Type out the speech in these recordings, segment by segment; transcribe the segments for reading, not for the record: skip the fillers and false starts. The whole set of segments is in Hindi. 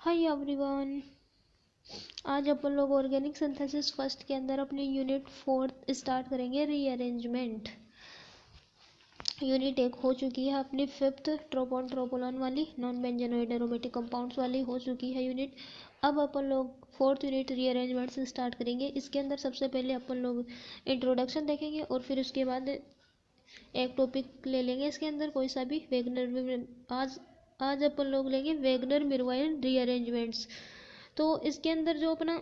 हाय एवरीवन, आज अपन लोग ऑर्गेनिक सिंथेसिस फर्स्ट के अंदर अपनी यूनिट 4 स्टार्ट करेंगे। रीअरेंजमेंट यूनिट 1 हो चुकी है अपनी 5th ट्रोपोन ट्रोपोलॉन वाली नॉन बेंजोनोइड एरोमेटिक कंपाउंड्स वाली हो चुकी है यूनिट। अब अपन लोग 4th यूनिट रीअरेंजमेंट से स्टार्ट करेंगे। इसके अंदर सबसे पहले अपन लोग इंट्रोडक्शन देखेंगे और फिर उसके बाद एक टॉपिक ले लेंगे इसके अंदर कोई सा भी वेगनर। आज अपन लोग लेंगे वेगनर मिरवाइन रीअरेंजमेंट्स। तो इसके अंदर जो अपना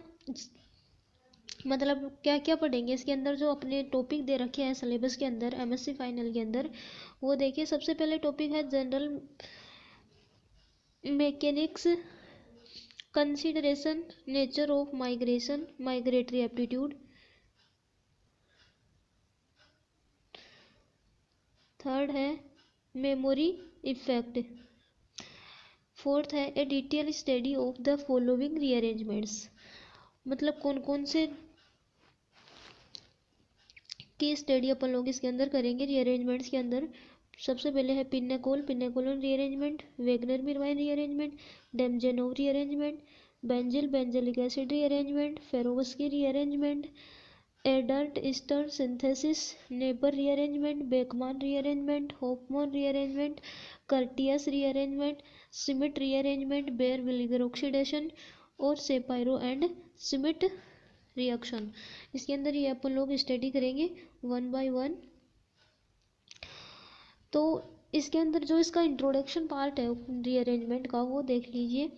मतलब क्या क्या पढ़ेंगे, इसके अंदर जो अपने टॉपिक दे रखे हैं सिलेबस के अंदर एमएससी फाइनल के अंदर, वो देखिए। सबसे पहले टॉपिक है general mechanics, consideration, nature of migration, migratory aptitude. Third है मेमोरी इफेक्ट। फोर्थ है ए detail study of the following rearrangements. मतलब कौन कौन से की स्टडी अपन लोग इसके अंदर करेंगे रीअरेंजमेंट्स के अंदर। सबसे पहले है pinacolone rearrangement, Wagner Meerwein rearrangement, Demjanov rearrangement, benzilic acid rearrangement, Favorskii rearrangement, एडल्ट Eistert synthesis, Neber rearrangement, Beckmann rearrangement, Hofmann rearrangement, Curtius rearrangement, Schmidt rearrangement, Baeyer Villiger oxidation और सेपायरो एंड सिमिट रिएक्शन। इसके अंदर ये अपन लोग स्टडी करेंगे 1 by 1। तो इसके अंदर जो इसका इंट्रोडक्शन पार्ट है रीअरेंजमेंट का, वो देख लीजिए।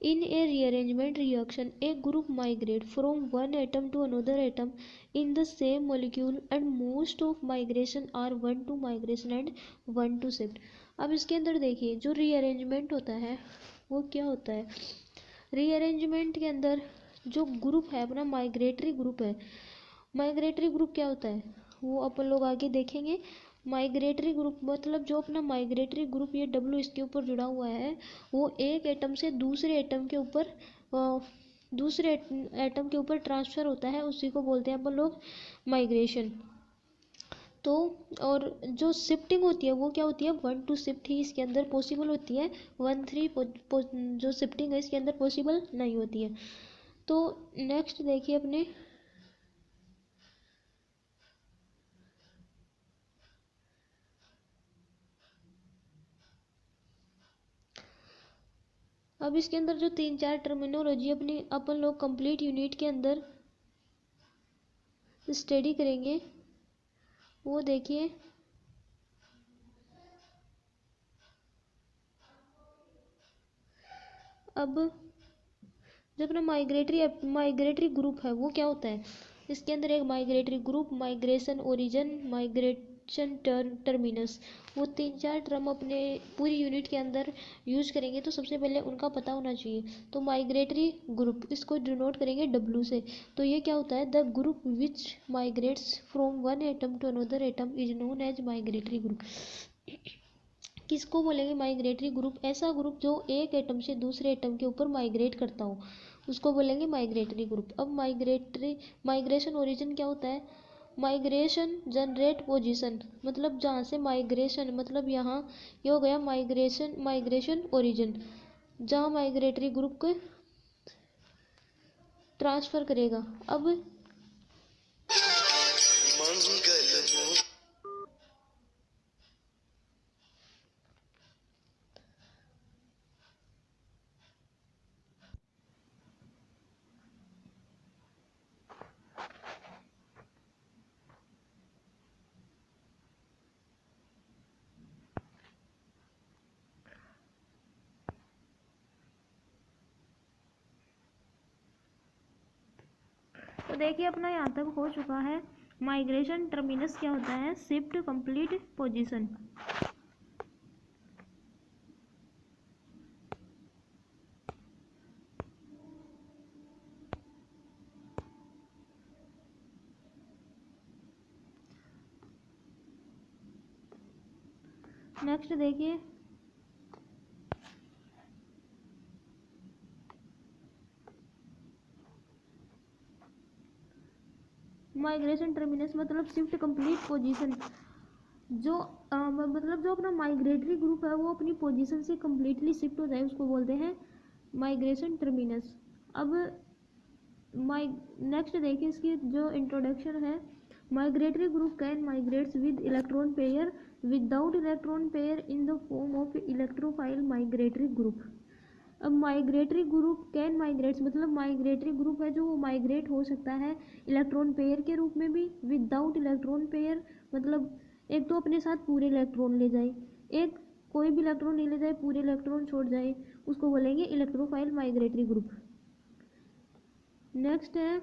In a rearrangement reaction a group migrate from one atom to another atom in the same molecule and most of migration are 1 to migration and 1 to shift. अब इसके अंदर देखिए जो रीअरेंजमेंट होता है वो क्या होता है। रीअरेंजमेंट के अंदर जो ग्रुप है अपना माइग्रेटरी ग्रुप है। माइग्रेटरी ग्रुप क्या होता है वो अपन लोग आगे देखेंगे। माइग्रेटरी ग्रुप मतलब जो अपना माइग्रेटरी ग्रुप, ये डब्ल्यू इसके ऊपर जुड़ा हुआ है, वो एक एटम से दूसरे एटम के ऊपर ट्रांसफर होता है, उसी को बोलते हैं अपन लोग माइग्रेशन। तो और जो शिफ्टिंग होती है वो क्या होती है, 1 to शिफ्ट ही इसके अंदर पॉसिबल होती है। 1-3 जो शिफ्टिंग है इसके अंदर पॉसिबल नहीं होती है। तो नेक्स्ट देखिए अपने अब इसके अंदर जो 3-4 टर्मिनोलॉजी अपनी अपन लोग कंप्लीट यूनिट के अंदर स्टडी करेंगे, वो देखिए। अब जो अपना माइग्रेटरी ग्रुप है वो क्या होता है। इसके अंदर एक migratory group, migration origin, migration terminus, वो 3-4 टर्म अपने पूरी यूनिट के अंदर यूज करेंगे। तो सबसे पहले उनका पता होना चाहिए। तो माइग्रेटरी ग्रुप इसको डिनोट करेंगे डब्ल्यू से। तो ये क्या होता है, the group which migrates from one atom to another atom is known as migratory group. किसको बोलेंगे माइग्रेटरी ग्रुप, ऐसा ग्रुप जो एक एटम से दूसरे एटम के ऊपर माइग्रेट करता हो, उसको बोलेंगे माइग्रेटरी ग्रुप। अब माइग्रेशन ओरिजिन क्या होता है, माइग्रेशन जनरेट पोजीशन, मतलब जहाँ से माइग्रेशन, मतलब यहाँ ये हो गया माइग्रेशन ओरिजिन, जहाँ माइग्रेटरी ग्रुप को ट्रांसफर करेगा। अब तो देखिए अपना यहाँ तक हो चुका है। माइग्रेशन टर्मिनस क्या होता है, शिफ्ट कंप्लीट पोजीशन। नेक्स्ट देखिए माइग्रेशन टर्मिनस मतलब शिफ्ट कंप्लीट पोजीशन। जो मतलब जो अपना माइग्रेटरी ग्रुप है वो अपनी पोजीशन से कम्प्लीटली शिफ्ट हो जाए उसको बोलते हैं माइग्रेशन टर्मिनस। अब नेक्स्ट देखिए इसकी जो इंट्रोडक्शन है। Migratory group can migrates with electron pair without electron pair in the form of electrophile migratory group. अब माइग्रेटरी ग्रुप कैन माइग्रेट्स मतलब माइग्रेटरी ग्रुप है जो वो माइग्रेट हो सकता है इलेक्ट्रॉन पेयर के रूप में भी, विदाउट इलेक्ट्रॉन पेयर मतलब एक तो अपने साथ पूरे इलेक्ट्रॉन ले जाए, एक कोई भी इलेक्ट्रॉन नहीं ले जाए, पूरे इलेक्ट्रॉन छोड़ जाए, उसको बोलेंगे इलेक्ट्रोफाइल माइग्रेटरी ग्रुप। नेक्स्ट है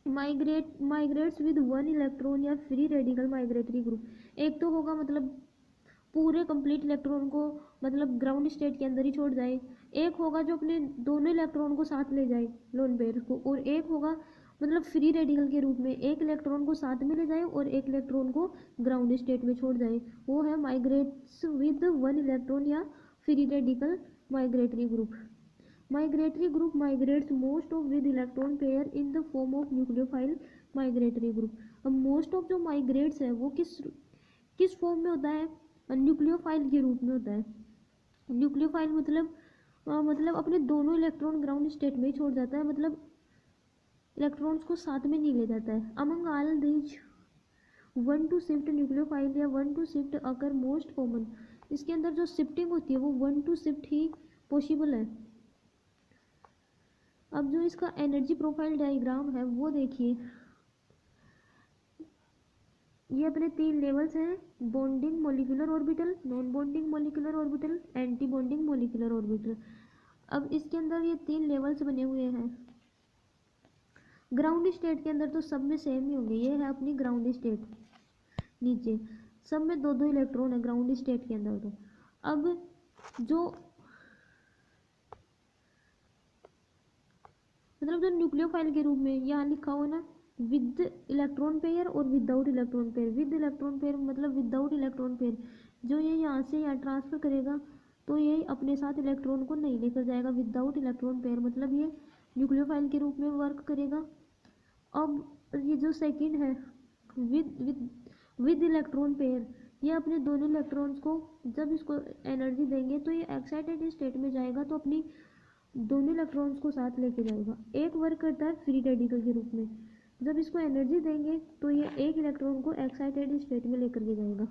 माइग्रेट्स विद वन इलेक्ट्रॉन या फ्री रेडिकल माइग्रेटरी ग्रुप। एक तो होगा मतलब पूरे कंप्लीट इलेक्ट्रॉन को मतलब ग्राउंड स्टेट के अंदर ही छोड़ जाए, एक होगा जो अपने दोनों इलेक्ट्रॉन को साथ ले जाए लोन पेयर को, और एक होगा मतलब फ्री रेडिकल के रूप में एक इलेक्ट्रॉन को साथ में ले जाए और एक इलेक्ट्रॉन को ग्राउंड स्टेट में छोड़ जाए, वो है माइग्रेट्स विद वन इलेक्ट्रॉन या free radical migratory group. Migratory group migrates most of with electron pair in the form of nucleophile migratory group. अब मोस्ट ऑफ जो माइग्रेट्स है वो किस फॉर्म में होता है, न्यूक्लियोफाइल के रूप में होता है। न्यूक्लियोफाइल मतलब अपने दोनों इलेक्ट्रॉन ग्राउंड स्टेट में ही छोड़ जाता है, मतलब इलेक्ट्रॉन्स को साथ में नहीं ले जाता है। Among all these one two shift nucleophile या वन टू शिफ्ट अकर मोस्ट कॉमन। इसके अंदर जो शिफ्टिंग होती है वो वन टू शिफ्ट ही पॉसिबल है। अब जो इसका एनर्जी प्रोफाइल डायग्राम है वो देखिए, ये अपने तीन लेवल्स हैं, bonding molecular orbital, non bonding molecular orbital, anti bonding molecular orbital. अब इसके अंदर ये तीन लेवल्स बने हुए हैं। ग्राउंड स्टेट के अंदर तो सब में सेम ही होंगे, ये है अपनी ग्राउंड स्टेट, नीचे सब में दो दो इलेक्ट्रॉन है ग्राउंड स्टेट के अंदर। तो अब जो मतलब जो न्यूक्लियोफाइल के रूप में यहाँ लिखा हुआ ना विद इलेक्ट्रॉन पेयर और without electron pair, with electron pair मतलब विदाउट इलेक्ट्रॉन पेयर, जो ये यहाँ से यहाँ ट्रांसफर करेगा तो ये अपने साथ इलेक्ट्रॉन को नहीं लेकर जाएगा। विदाउट इलेक्ट्रॉन पेयर मतलब ये न्यूक्लियोफाइल के रूप में वर्क करेगा। अब ये जो सेकंड है विद इलेक्ट्रॉन पेयर, ये अपने दोनों इलेक्ट्रॉन्स को जब इसको एनर्जी देंगे तो ये एक्साइटेड स्टेट में जाएगा तो अपनी दोनों इलेक्ट्रॉन्स को साथ लेके जाएगा। एक वर्क करता है फ्री रेडिकल के रूप में, जब इसको एनर्जी देंगे तो ये एक इलेक्ट्रॉन को एक्साइटेड स्टेट में लेकर के जाएगा।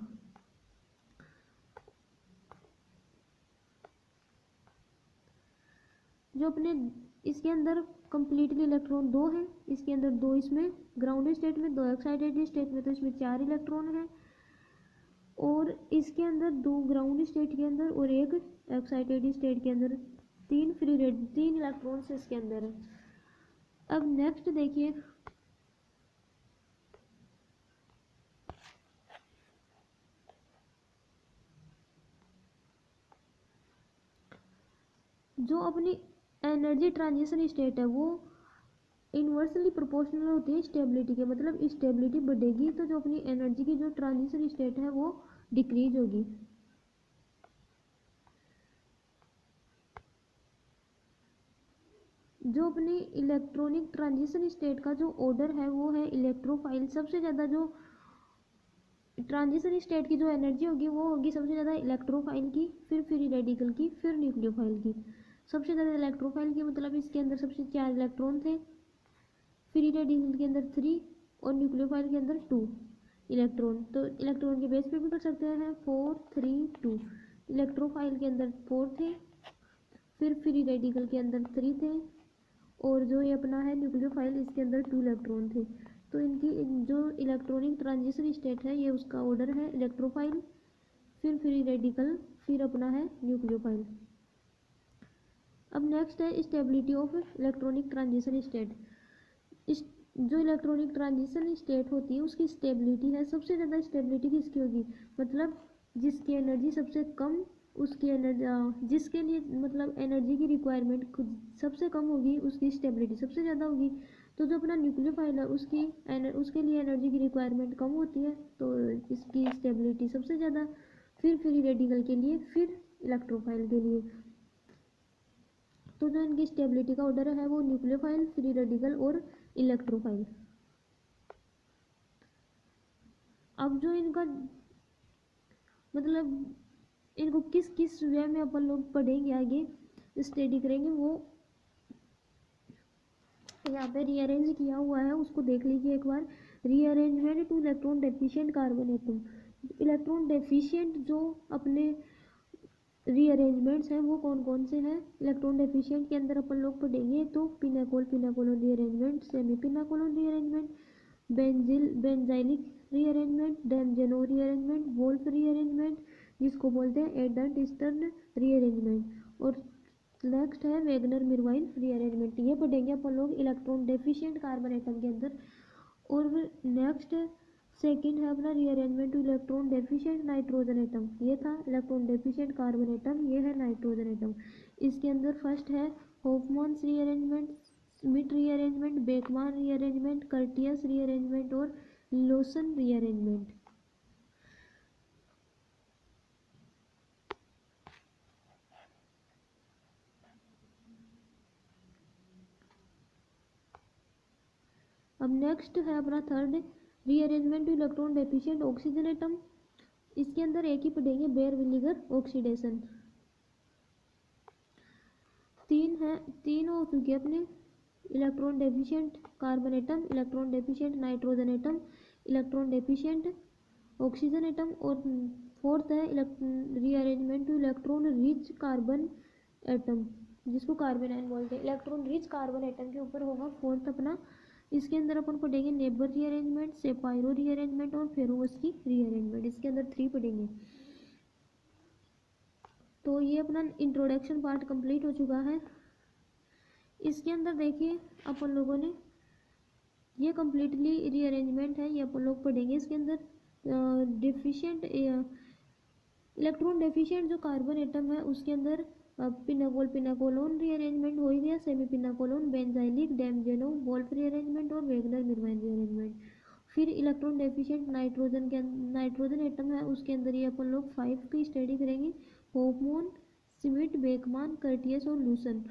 जो अपने इसके अंदर कंप्लीटली इलेक्ट्रॉन दो हैं, इसके अंदर दो इसमें ग्राउंड स्टेट में, दो एक्साइटेड स्टेट में, तो इसमें चार इलेक्ट्रॉन हैं, और इसके अंदर दो ग्राउंड स्टेट के अंदर और एक एक्साइटेड स्टेट के अंदर तीन इलेक्ट्रॉन्स इसके अंदर है। अब नेक्स्ट देखिए, जो अपनी एनर्जी ट्रांजिशन स्टेट है वो इन्वर्सली प्रोपोर्शनल होती है स्टेबिलिटी के, मतलब स्टेबिलिटी बढ़ेगी तो जो अपनी एनर्जी की जो ट्रांजिशन स्टेट है वो डिक्रीज होगी। जो अपनी इलेक्ट्रॉनिक ट्रांजिशन स्टेट का जो ऑर्डर है वो है इलेक्ट्रोफाइल। सबसे ज़्यादा जो ट्रांजिशन स्टेट की जो एनर्जी होगी वो होगी सबसे ज़्यादा इलेक्ट्रोफाइल की, फिर फ्री रेडिकल की, फिर न्यूक्लियोफाइल की। सबसे ज़्यादा इलेक्ट्रोफाइल की मतलब इसके अंदर सबसे 4 इलेक्ट्रॉन थे, फ्री रेडिकल के अंदर 3 और न्यूक्लियोफाइल के अंदर 2 इलेक्ट्रॉन। तो इलेक्ट्रॉन के बेस पे भी कर सकते हैं 4 3 2। इलेक्ट्रोफाइल के अंदर 4 थे, फिर फ्री रेडिकल के अंदर 3 थे, और जो ये अपना है न्यूक्लियोफाइल इसके अंदर 2 इलेक्ट्रॉन थे। तो इनकी जो इलेक्ट्रॉनिक ट्रांजिशन स्टेट है ये उसका ऑर्डर है इलेक्ट्रोफाइल, फिर फ्री रेडिकल, फिर अपना है न्यूक्लियोफाइल। अब नेक्स्ट है stability of electronic transition state. इस जो इलेक्ट्रॉनिक ट्रांजिशन स्टेट होती है उसकी स्टेबिलिटी है, सबसे ज़्यादा स्टेबिलिटी किसकी होगी, मतलब जिसकी एनर्जी सबसे कम, उसकी एनर्जी जिसके लिए मतलब एनर्जी की रिक्वायरमेंट खुद सबसे कम होगी उसकी स्टेबिलिटी सबसे ज़्यादा होगी। तो जो अपना न्यूक्लियोफाइल है उसके लिए एनर्जी की रिक्वायरमेंट कम होती है तो इसकी स्टेबिलिटी सबसे ज़्यादा, फिर फ्री रेडिकल के लिए, फिर इलेक्ट्रोफाइल के लिए। तो जो इनकी स्टेबिलिटी का ऑर्डर है वो न्यूक्लियोफाइल, फ्री रेडिकल और इलेक्ट्रोफाइल। अब जो इनका मतलब इनको किस किस वे में अपन लोग पढ़ेंगे आगे, स्टडी करेंगे वो यहाँ पे रीअरेंज किया हुआ है, उसको देख लीजिए एक बार। Rearrangement to electron deficient carbon atom. Electron deficient जो अपने रीअरेंजमेंट्स हैं वो कौन कौन से हैं इलेक्ट्रॉन डेफिशिएंट के अंदर अपन लोग पढ़ेंगे। तो pinacolone rearrangement, semi pinacolone rearrangement, benzilic rearrangement, Demjanov rearrangement, Wolff rearrangement जिसको बोलते हैं एडल्ट ईस्टर्न रीअरेंजमेंट, और नेक्स्ट है वेगनर मिर्वाइन रीअरेंजमेंट। ये पढ़ेंगे अपन लोग इलेक्ट्रॉन डेफिशिएंट कार्बन एटम के अंदर। और नेक्स्ट सेकंड है अपना rearrangement to electron deficient nitrogen atom. ये था इलेक्ट्रॉन डेफिशिएंट कार्बन एटम, ये है नाइट्रोजन एटम। इसके अंदर फर्स्ट है Hofmann rearrangement, Smith rearrangement, Beckmann rearrangement, Curtius rearrangement और लोसन रीअरेंजमेंट। अब नेक्स्ट है अपना third rearrangement to electron deficient oxygen atom. इसके अंदर एक ही पढ़ेंगे बेयर विनेगर ऑक्सीडेशन। तीन हो चुके अपने electron deficient carbon atom, electron deficient nitrogen atom, electron deficient oxygen atom, और फोर्थ है rearrangement to electron rich carbon atom जिसको कार्बेनाइन बोलते हैं। इलेक्ट्रॉन रिच कार्बन एटम के ऊपर होगा फोर्थ अपना। इसके अंदर अपन पढ़ेंगे नेबर रीअरेंजमेंट, सेपाइरो रीअरेंजमेंट और फेरोवस्की रीअरेंजमेंट। इसके अंदर 3 पढ़ेंगे। तो ये अपना इंट्रोडक्शन पार्ट कंप्लीट हो चुका है। इसके अंदर देखिए अपन लोगों ने ये कम्प्लीटली रीअरेंजमेंट है, ये अपन लोग पढ़ेंगे। इसके अंदर डेफिशिएंट इलेक्ट्रॉन डेफिशिएंट जो कार्बन एटम है उसके अंदर पिनाकोलोन रीअरेंजमेंट हो ही गया, सेमी पिनाकोलोन, बेंजाइलिक, डेमजेनो, वोल्फ रीअरेंजमेंट और वेगनर मिर्वाइन रीअरेंजमेंट। फिर इलेक्ट्रॉन डेफिशिएंट नाइट्रोजन एटम है, उसके अंदर ये अपन लोग 5 की स्टडी करेंगे, होफमैन, स्मिथ, बेकमान, कर्टियस और लूसन।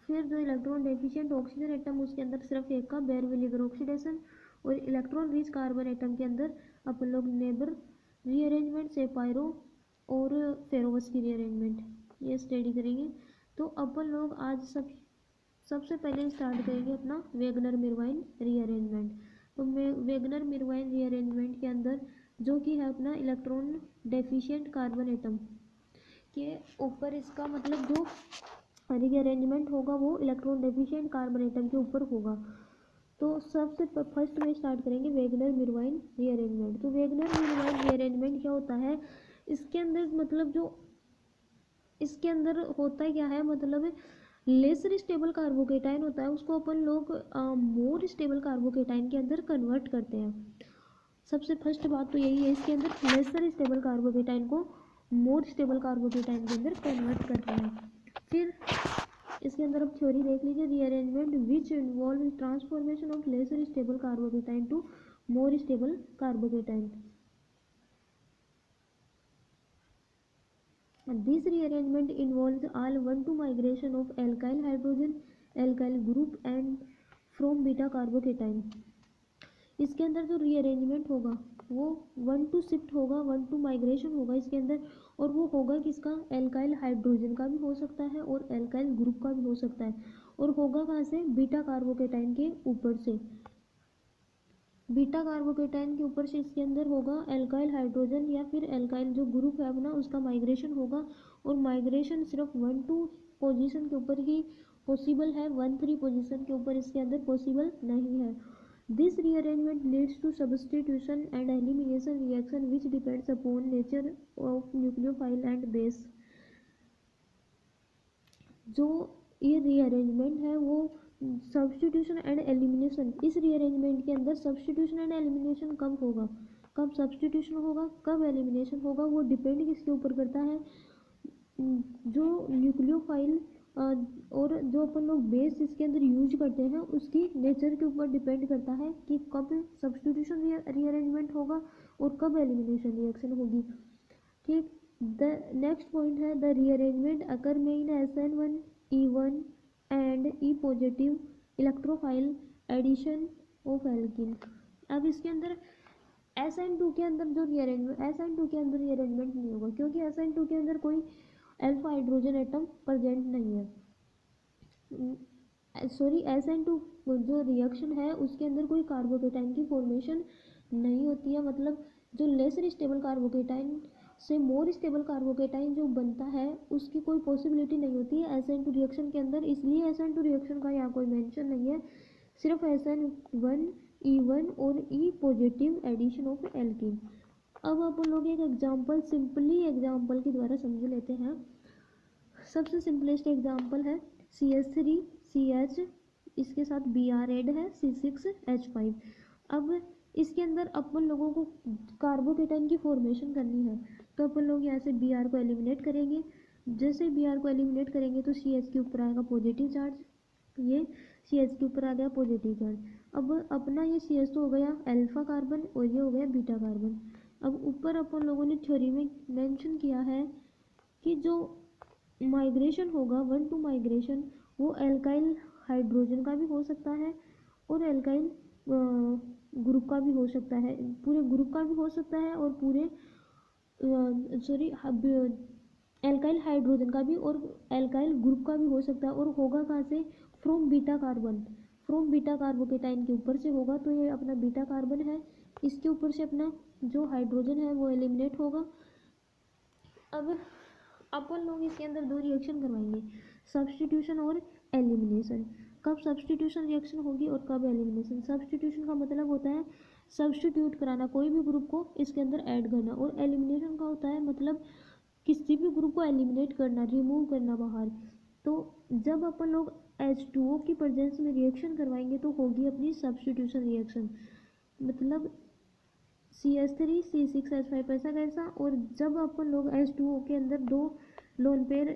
फिर जो इलेक्ट्रॉन डेफिशिएंट ऑक्सीजन एटम उसके अंदर सिर्फ एक का बेयर विनेगर ऑक्सीडेशन, और इलेक्ट्रॉन रिच कार्बन एटम के अंदर अपन लोग नेबर रीअरेंजमेंट, सेपाइरो और फेरोवस्की रीअरेंजमेंट ये स्टडी करेंगे। तो अपन लोग आज सबसे पहले स्टार्ट करेंगे अपना वेगनर मिर्वाइन रीअरेंजमेंट। तो वेगनर मिर्वाइन रीअरेंजमेंट के अंदर जो कि है अपना इलेक्ट्रॉन डेफिशिएंट कार्बन एटम के ऊपर इसका मतलब जो रीअरेंजमेंट होगा वो इलेक्ट्रॉन डेफिशिएंट कार्बन एटम के ऊपर होगा। तो सबसे फर्स्ट में स्टार्ट करेंगे वेगनर मिर्वाइन रीअरेंजमेंट। तो वेगनर मिर्वाइन रीअरेंजमेंट क्या होता है, इसके अंदर मतलब जो इसके अंदर होता क्या है, मतलब लेसर स्टेबल कार्बोकेटाइन होता है उसको अपन लोग मोर स्टेबल कार्बोकेटाइन के अंदर कन्वर्ट करते हैं। सबसे फर्स्ट बात तो यही है, इसके अंदर लेसर स्टेबल कार्बोकेटाइन को मोर स्टेबल कार्बोकेटाइन के अंदर कन्वर्ट करते हैं। फिर इसके अंदर अब थ्योरी देख लीजिए, rearrangement which involve transformation of lesser stable carbocation to more stable carbocation. This rearrangement involves all 1,2 migration of alkyl hydrogen alkyl group and from beta carbocation। इसके अंदर जो रीअरेंजमेंट होगा वो 1,2 शिफ्ट होगा, 1,2 माइग्रेशन होगा इसके अंदर, और वो होगा किसका, एल्काइल हाइड्रोजन का भी हो सकता है और एल्काइल ग्रुप का भी हो सकता है, और होगा कहाँ से, बीटा कार्बोकेटाइन के ऊपर से। बीटा कार्बोकेटाइन के ऊपर से इसके अंदर होगा एल्काइल हाइड्रोजन या फिर एल्काइल जो ग्रुप है अपना उसका माइग्रेशन होगा, और माइग्रेशन सिर्फ 1,2 पोजीशन के ऊपर ही पॉसिबल है, 1,3 पोजीशन के ऊपर इसके अंदर पॉसिबल नहीं है। This rearrangement leads to substitution and elimination reaction which depends upon nature of nucleophile and base। जो ये रीअरेंजमेंट है वो सब्स्टिट्यूशन एंड एलिमिनेशन, इस रीअरेंजमेंट के अंदर सब्स्टिट्यूशन एंड एलिमिनेशन कब होगा, कब सब्स्टिट्यूशन होगा, कब एलिमिनेशन होगा, वो डिपेंड किसके ऊपर करता है, जो न्यूक्लियोफाइल और जो अपन लोग बेस इसके अंदर यूज करते हैं उसकी नेचर के ऊपर डिपेंड करता है कि कब सब्स्टिट्यूशन रीअरेंजमेंट होगा और कब एलिमिनेशन रिएक्शन होगी। ठीक, द नेक्स्ट पॉइंट है द रीअरेंजमेंट अकर में in SN1 E1 and E positive electrophile addition of alkene. अब इसके अंदर SN2 के अंदर जो रीअरेंजमेंट, SN2 के अंदर रीअरेंजमेंट नहीं होगा क्योंकि SN2 के अंदर कोई अल्फा हाइड्रोजन एटम प्रेजेंट नहीं है। सॉरी, SN2 जो रिएक्शन है उसके अंदर कोई कार्बोकेटाइन की फॉर्मेशन नहीं होती है, मतलब जो लेसर स्टेबल कार्बोकेटाइन से मोर स्टेबल कार्बोकेटाइन जो बनता है उसकी कोई पॉसिबिलिटी नहीं होती है SN2 रिएक्शन के अंदर, इसलिए SN2 रिएक्शन का यहाँ कोई मेंशन नहीं है, सिर्फ SN1 E1 और E positive addition of alkene. अब अपन लोग एक एग्जांपल सिंपली एग्जांपल के द्वारा समझ लेते हैं। सबसे सिंपलेस्ट एग्जांपल है CH3CH, इसके साथ Br ऐड है C6H5। अब इसके अंदर अपन लोगों को कार्बोकेटाइन की फॉर्मेशन करनी है, तो अपन लोग यहाँ से Br को एलिमिनेट करेंगे। जैसे Br को एलिमिनेट करेंगे तो CH के ऊपर आएगा पॉजिटिव चार्ज, ये CH के ऊपर आ गया पॉजिटिव चार्ज। अब अपना ये CH तो हो गया अल्फा कार्बन और ये हो गया बीटा कार्बन। अब ऊपर अपन लोगों ने थ्योरी में मेंशन किया है कि जो माइग्रेशन होगा 1-2 माइग्रेशन, वो एल्काइल हाइड्रोजन का भी हो सकता है और एल्काइल ग्रुप का भी हो सकता है, पूरे ग्रुप का भी हो सकता है और पूरे सॉरी एल्काइल हाइड्रोजन का भी और एल्काइल ग्रुप का भी हो सकता है। और होगा कहाँ से? From beta carbon, from beta carbocation के ऊपर से होगा। तो ये अपना बीटा कार्बन है, इसके ऊपर से अपना जो हाइड्रोजन है वो एलिमिनेट होगा। अब अपन लोग इसके अंदर दो रिएक्शन करवाएंगे, सब्स्टिट्यूशन और एलिमिनेशन। कब सब्स्टिट्यूशन रिएक्शन होगी और कब एलिमिनेशन? सब्स्टिट्यूशन का मतलब होता है सब्स्टिट्यूट कराना, कोई भी ग्रुप को इसके अंदर ऐड करना, और एलिमिनेशन का होता है मतलब किसी भी ग्रुप को एलिमिनेट करना, रिमूव करना बाहर। तो जब अपन लोग H2O की प्रेजेंस में रिएक्शन करवाएंगे तो होगी अपनी सब्स्टिट्यूशन रिएक्शन, मतलब CH3C6H5 ऐसा कैसा। और जब अपन लोग H2O के अंदर दो लोन पेयर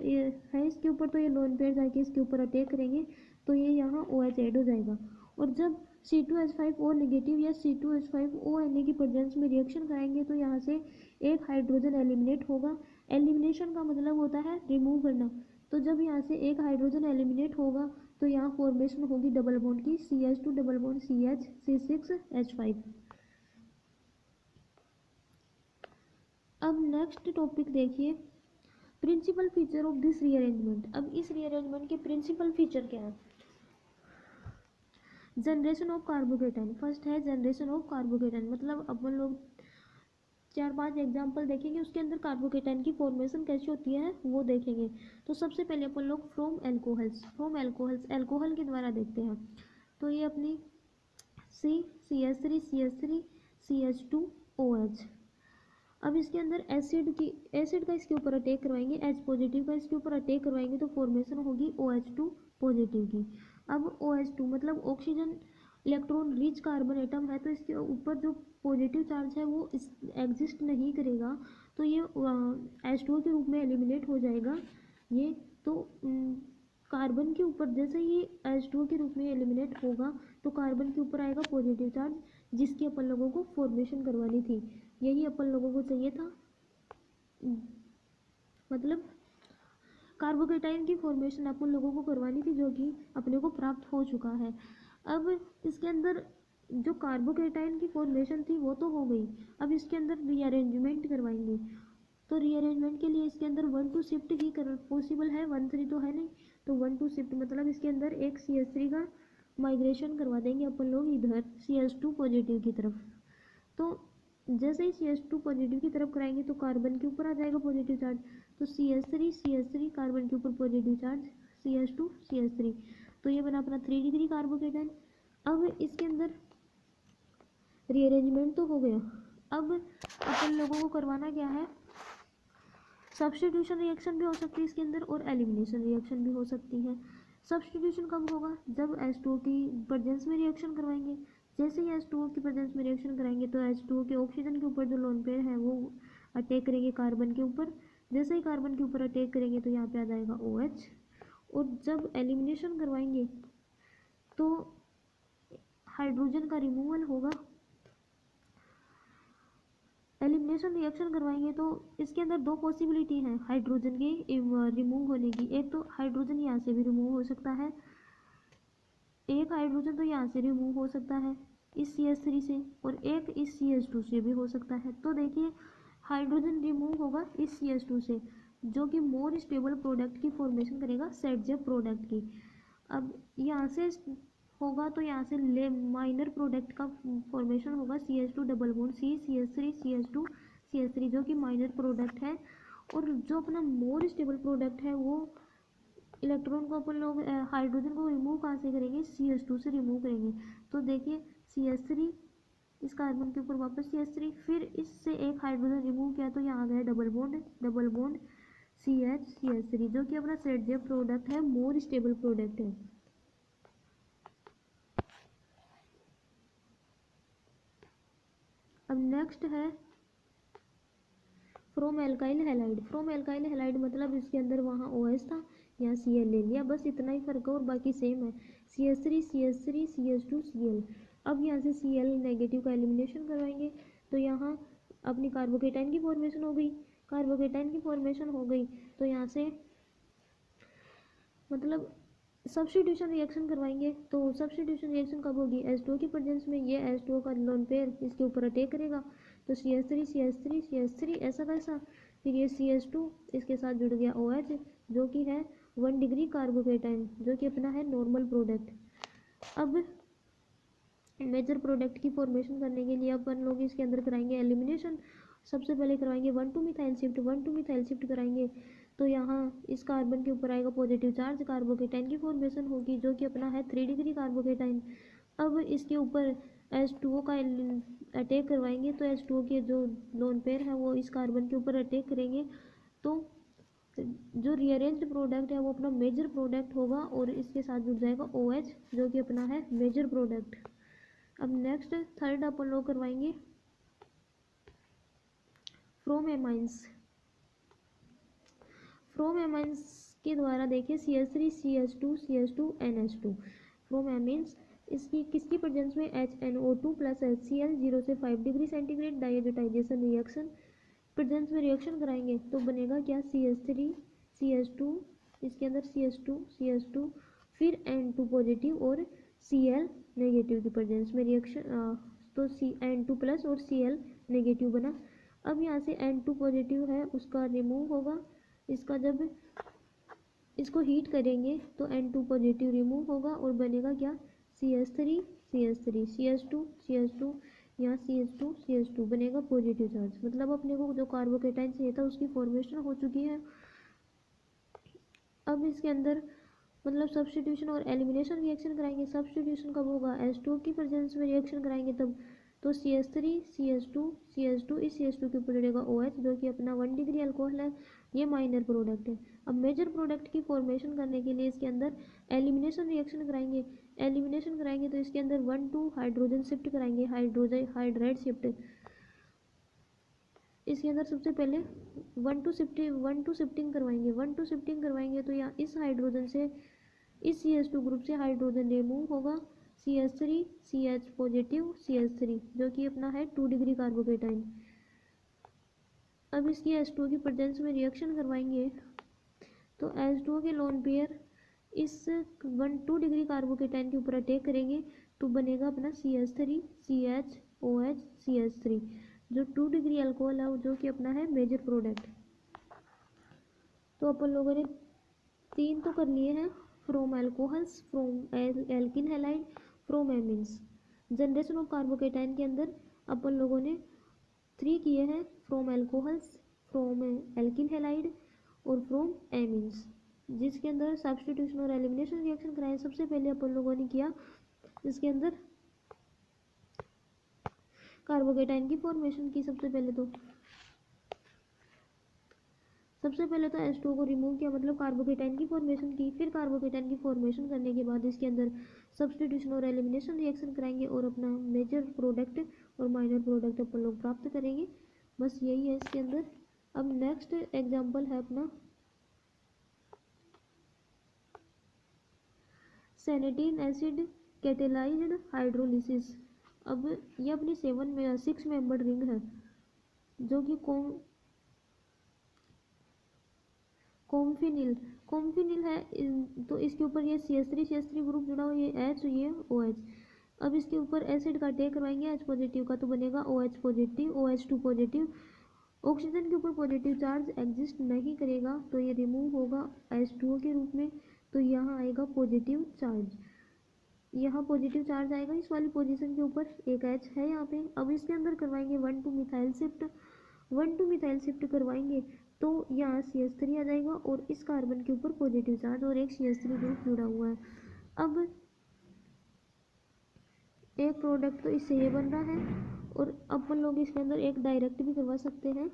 है इसके ऊपर, तो ये लोन पेयर जाके इसके ऊपर अटैक करेंगे तो ये यहाँ OH ऐड हो जाएगा। और जब C2H5O नेगेटिव या C2H5O Na की प्रेजेंस में रिएक्शन कराएंगे तो यहाँ से एक हाइड्रोजन एलिमिनेट होगा। एलिमिनेशन का मतलब होता है रिमूव करना। तो जब यहाँ से एक हाइड्रोजन एलिमिनेट होगा तो यहाँ फॉर्मेशन होगी डबल बॉन्ड की, CH2 double bond CH C6H5। अब नेक्स्ट टॉपिक देखिए, principal feature of this rearrangement. अब इस रीअरेंजमेंट के प्रिंसिपल फीचर क्या है? Generation of carbocation. फर्स्ट है जनरेशन ऑफ कार्बोकेटाइन, मतलब अपन लोग 4-5 एग्जाम्पल देखेंगे, उसके अंदर कार्बोकेटाइन की फॉर्मेशन कैसी होती है वो देखेंगे। तो सबसे पहले अपन लोग फ्रॉम एल्कोहल्स एल्कोहल के द्वारा देखते हैं। तो ये अपनी CH3 CH2OH। अब इसके अंदर एसिड का इसके ऊपर अटैक करवाएंगे, H पॉजिटिव का इसके ऊपर अटैक करवाएंगे तो फॉर्मेशन होगी OH2 पॉजिटिव की। अब OH2 मतलब oxygen electron rich carbon atom है, तो इसके ऊपर जो पॉजिटिव चार्ज है वो एग्जिस्ट नहीं करेगा, तो ये H2O के रूप में एलिमिनेट हो जाएगा। ये तो कार्बन के ऊपर जैसे ही H2O के रूप में एलिमिनेट होगा तो कार्बन के ऊपर आएगा पॉजिटिव चार्ज, जिसकी अपन लोगों को फॉर्मेशन करवानी थी। यही अपन लोगों को चाहिए था, मतलब कार्बोकेटाइन की फॉर्मेशन अपन लोगों को करवानी थी, जो कि अपने को प्राप्त हो चुका है। अब इसके अंदर जो कार्बोकेटाइन की फॉर्मेशन थी वो तो हो गई, अब इसके अंदर रीअरेंजमेंट करवाएंगे। तो रीअरेंजमेंट के लिए इसके अंदर 1-2 शिफ्ट ही पॉसिबल है, 1-3 तो है नहीं। तो 1-2 शिफ्ट मतलब इसके अंदर एक CH3 का माइग्रेशन करवा देंगे अपन लोग इधर CH2 पॉजिटिव की तरफ। तो जैसे ही CH2 पॉजिटिव की तरफ कराएंगे तो कार्बन के ऊपर आ जाएगा पॉजिटिव चार्ज, तो CH3 कार्बन के ऊपर पॉजिटिव चार्ज CH2 तो ये बना अपना 3 डिग्री कार्बोकेटाइन। अब इसके अंदर रीअरेंजमेंट तो हो गया, अब अपन लोगों को करवाना क्या है? सब्स्टिट्यूशन रिएक्शन भी हो सकती है इसके अंदर और एलिमिनेशन रिएक्शन भी हो सकती है। सब्स्टिट्यूशन कब होगा? जब H2O की प्रेजेंस में रिएक्शन करवाएंगे। जैसे ही H2O की प्रेजेंस में रिएक्शन कराएंगे तो H2O के ऑक्सीजन के ऊपर जो लोन पेयर है वो अटैक करेंगे कार्बन के ऊपर। जैसे ही कार्बन के ऊपर अटैक करेंगे तो यहाँ पे आ जाएगा OH। और जब एलिमिनेशन करवाएंगे तो हाइड्रोजन का रिमूवल होगा। एलिमिनेशन रिएक्शन करवाएंगे तो इसके अंदर दो पॉसिबिलिटी हैं हाइड्रोजन के रिमूव होने की। एक तो हाइड्रोजन यहाँ से भी रिमूव हो सकता है, एक हाइड्रोजन तो यहाँ से रिमूव हो सकता है इस CH3 से, और एक इस CH2 से भी हो सकता है। तो देखिए हाइड्रोजन रिमूव होगा इस CH2 से, जो कि मोर स्टेबल प्रोडक्ट की फॉर्मेशन करेगा सेटजेप प्रोडक्ट की। अब यहाँ से होगा तो यहाँ से ले माइनर प्रोडक्ट का फॉर्मेशन होगा CH2 double bond CH3 CH2 CH3 जो कि माइनर प्रोडक्ट है। और जो अपना मोर स्टेबल प्रोडक्ट है वो इलेक्ट्रॉन को अपन लोग हाइड्रोजन को रिमूव कहाँ से करेंगे, CH2 से रिमूव करेंगे। तो देखिए CH3 इस कार्बन के ऊपर वापस CH3, फिर इससे एक हाइड्रोजन रिमूव किया तो यहाँ आ गया डबल बॉन्ड CH3 जो कि अपना सेटजेप प्रोडक्ट है, मोर स्टेबल प्रोडक्ट है। अब नेक्स्ट है from alkyl halide. From alkyl halide मतलब इसके अंदर वहाँ OH था, यहाँ Cl ले लिया, बस इतना ही फर्क है और बाकी सेम है। CH3 CH3 CH2 Cl। अब यहाँ से Cl नेगेटिव का एलिमिनेशन करवाएंगे तो यहाँ अपनी कार्बोकेटाइन की फॉर्मेशन हो गई। कार्बोकेटाइन की फॉर्मेशन हो गई तो यहाँ से मतलब सब्स्टिट्यूशन रिएक्शन करवाएंगे। तो सब्स्टिट्यूशन रिएक्शन कब होगी, H2O की प्रेजेंस में। ये H2O का लोन पेयर इसके ऊपर अटैक करेगा तो CH3 CH3 CH3 ऐसा कैसा, फिर ये CH2 इसके साथ जुड़ गया OH जो कि है 1 डिग्री कार्बोकेटाइन जो कि अपना है नॉर्मल प्रोडक्ट। अब मेजर प्रोडक्ट की फॉर्मेशन करने के लिए अपन लोग इसके अंदर कराएंगे एलिमिनेशन। सबसे पहले करवाएंगे 1,2 मिथाइल शिफ्ट कराएंगे तो यहाँ इस कार्बन के ऊपर आएगा पॉजिटिव चार्ज, कार्बोकेटाइन की फॉर्मेशन होगी जो कि अपना है 3 डिग्री कार्बोकेटाइन। अब इसके ऊपर H2O का अटैक करवाएंगे तो H2O के जो लोन पेयर है वो इस कार्बन के ऊपर अटैक करेंगे तो जो रीअरेंज्ड प्रोडक्ट है वो अपना मेजर प्रोडक्ट होगा और इसके साथ जुड़ जाएगा OH जो कि अपना है मेजर प्रोडक्ट। अब नेक्स्ट थर्ड अपन लोग करवाएंगे फ्रॉम एमाइंस। फ्रॉम एमाइंस के द्वारा देखिए CH3 CH2 CH2 NH2 from amines इसकी किसकी प्रेजेंस में HNO2 प्लस HCl 0 से 5 degree centigrade diazotisation reaction presence में रिएक्शन कराएंगे तो बनेगा क्या CH3 CH2 इसके अंदर CH2 फिर N2 पॉजिटिव और Cl नेगेटिव की प्रेजेंस में रिएक्शन तो N2 प्लस और Cl नेगेटिव बना। अब यहाँ से N2 पॉजिटिव है उसका रिमूव होगा, इसका जब इसको हीट करेंगे तो N2 पॉजिटिव रिमूव होगा और बनेगा क्या CH3 CH2 यहाँ CH2 बनेगा पॉजिटिव चार्ज। मतलब अपने को जो कार्बोकेटाइन चाहिए था उसकी फॉर्मेशन हो चुकी है। अब इसके अंदर मतलब सब्स्टिट्यूशन और एलिमिनेशन रिएक्शन कराएंगे। सब्स्टिट्यूशन कब होगा, H2O की प्रेजेंस में रिएक्शन कराएंगे तब तो CH3 CH2 इस CH2 के ऊपर जुड़ेगा OH जो कि अपना 1 डिग्री अल्कोहल है, ये माइनर प्रोडक्ट है। अब मेजर प्रोडक्ट की फॉर्मेशन करने के लिए इसके अंदर एलिमिनेशन रिएक्शन कराएंगे। एलिमिनेशन कराएंगे तो इसके अंदर 1,2 हाइड्रोजन शिफ्ट कराएंगे, हाइड्राइड शिफ्ट। इसके अंदर सबसे पहले 1,2 शिफ्टिंग करवाएंगे तो यहाँ इस हाइड्रोजन से इस CH2 ग्रुप से हाइड्रोजन रिमूव होगा, CH3 CH पॉजिटिव CH3 जो कि अपना है 2 डिग्री कार्बोकेटाइन। अब इसकी H2O की प्रेजेंस में रिएक्शन करवाएंगे तो H2O के लोन पेयर इस 2 डिग्री कार्बोकेटाइन के ऊपर अटैक करेंगे तो बनेगा अपना CH3 CH OH CH3 जो 2 डिग्री अल्कोहल है जो कि अपना है मेजर प्रोडक्ट। तो अपन लोगों ने 3 तो कर लिए हैं, फ्रॉम एल्कोहल्स, फ्रॉम एल्किन halide, from amines. Generation of carbocation के अंदर अपन लोगों ने 3 किए हैं, फ्रॉम एल्कोहल्स, फ्रॉम एल्किन हैलाइड और फ्रॉम एमीन्स, जिसके अंदर सब्स्टिट्यूशन और एलिमिनेशन रिएक्शन कराए। सबसे पहले अपन लोगों ने किया इसके अंदर कार्बोकेटाइन की फॉर्मेशन की। सबसे पहले तो H2O को रिमूव किया, मतलब कार्बोकेटाइन की फॉर्मेशन की। फिर कार्बोकेटाइन की फॉर्मेशन करने के बाद इसके अंदर सब्स्टिट्यूशन और एलिमिनेशन रिएक्शन कराएंगे और अपना मेजर प्रोडक्ट और माइनर प्रोडक्ट अपन लोग प्राप्त करेंगे। बस यही है इसके अंदर। अब नेक्स्ट एग्जाम्पल है अपना सैनेटिन एसिड कैटेलाइज्ड हाइड्रोलिसिस। अब ये अपनी 6 मेंबर रिंग है जो कि कॉम्फिनिल है, तो इसके ऊपर ये CH3 ग्रुप जुड़ा हुआ, ये H ये OH। अब इसके ऊपर एसिड का अटैक करवाएंगे H पॉजिटिव का तो बनेगा OH positive OH2 positive oxygen के ऊपर पॉजिटिव चार्ज एग्जिस्ट नहीं करेगा तो ये रिमूव होगा H2O के रूप में, तो यहाँ आएगा पॉजिटिव चार्ज। यहाँ पॉजिटिव चार्ज आएगा इस वाली पोजीशन के ऊपर, एक H है यहाँ पे। अब इसके अंदर करवाएंगे 1 to methyl shift, 1 to methyl shift करवाएंगे तो यहाँ CH3 आ जाएगा और इस कार्बन के ऊपर पॉजिटिव चार्ज और एक CH3 ग्रुप जुड़ा हुआ है। अब एक प्रोडक्ट तो इससे ये बन रहा है और अपन लोग इसके अंदर एक डायरेक्ट भी करवा सकते हैं।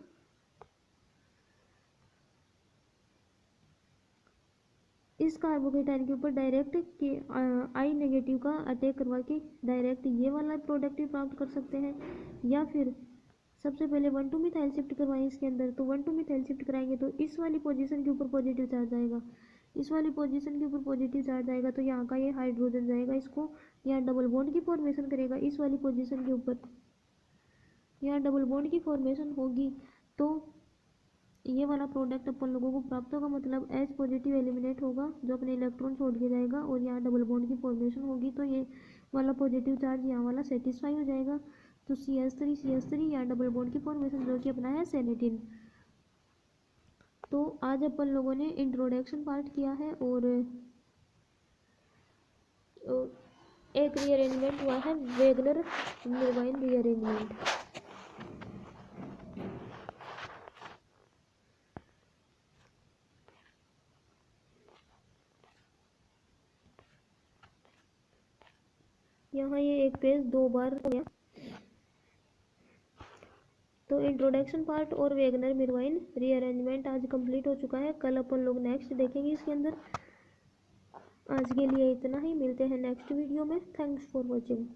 इस कार्बोकेटाइन के ऊपर डायरेक्ट के आई नेगेटिव का अटैक करवा के डायरेक्ट ये वाला प्रोडक्ट भी प्राप्त कर सकते हैं, या फिर सबसे पहले 1 to मिथाइल शिफ्ट करवाएं इसके अंदर, तो 1 to मिथाइल शिफ्ट कराएंगे तो इस वाली पोजीशन के ऊपर पॉजिटिव चार्ज आएगा, इस वाली पोजीशन के ऊपर पॉजिटिव चार्ज आएगा तो यहाँ का ये हाइड्रोजन जाएगा, इसको यहाँ डबल बॉन्ड की फॉर्मेशन करेगा इस वाली पोजीशन के ऊपर, यहाँ डबल बॉन्ड की फॉर्मेशन होगी तो ये वाला प्रोडक्ट अपन लोगों को प्राप्त होगा, मतलब H पॉजिटिव एलिमिनेट होगा जो अपने इलेक्ट्रॉन छोड़ के जाएगा और यहाँ डबल बॉन्ड की फॉर्मेशन होगी तो ये वाला पॉजिटिव चार्ज यहाँ वाला सेटिस्फाई हो जाएगा। तो CH3 यहाँ डबल बॉन्ड की फॉर्मेशन जो कि अपना है सेनेटिन। तो आज अपन लोगों ने इंट्रोडक्शन पार्ट किया है और एक रीअरेंजमेंट हुआ है, वेगनर मिर्वाइन रीअरेंजमेंट। यहाँ ये एक पेज 2 बार हो गया। तो इंट्रोडक्शन पार्ट और वेगनर मिर्वाइन रीअरेंजमेंट आज कंप्लीट हो चुका है। कल अपन लोग नेक्स्ट देखेंगे इसके अंदर। आज के लिए इतना ही, मिलते हैं नेक्स्ट वीडियो में। Thanks for watching.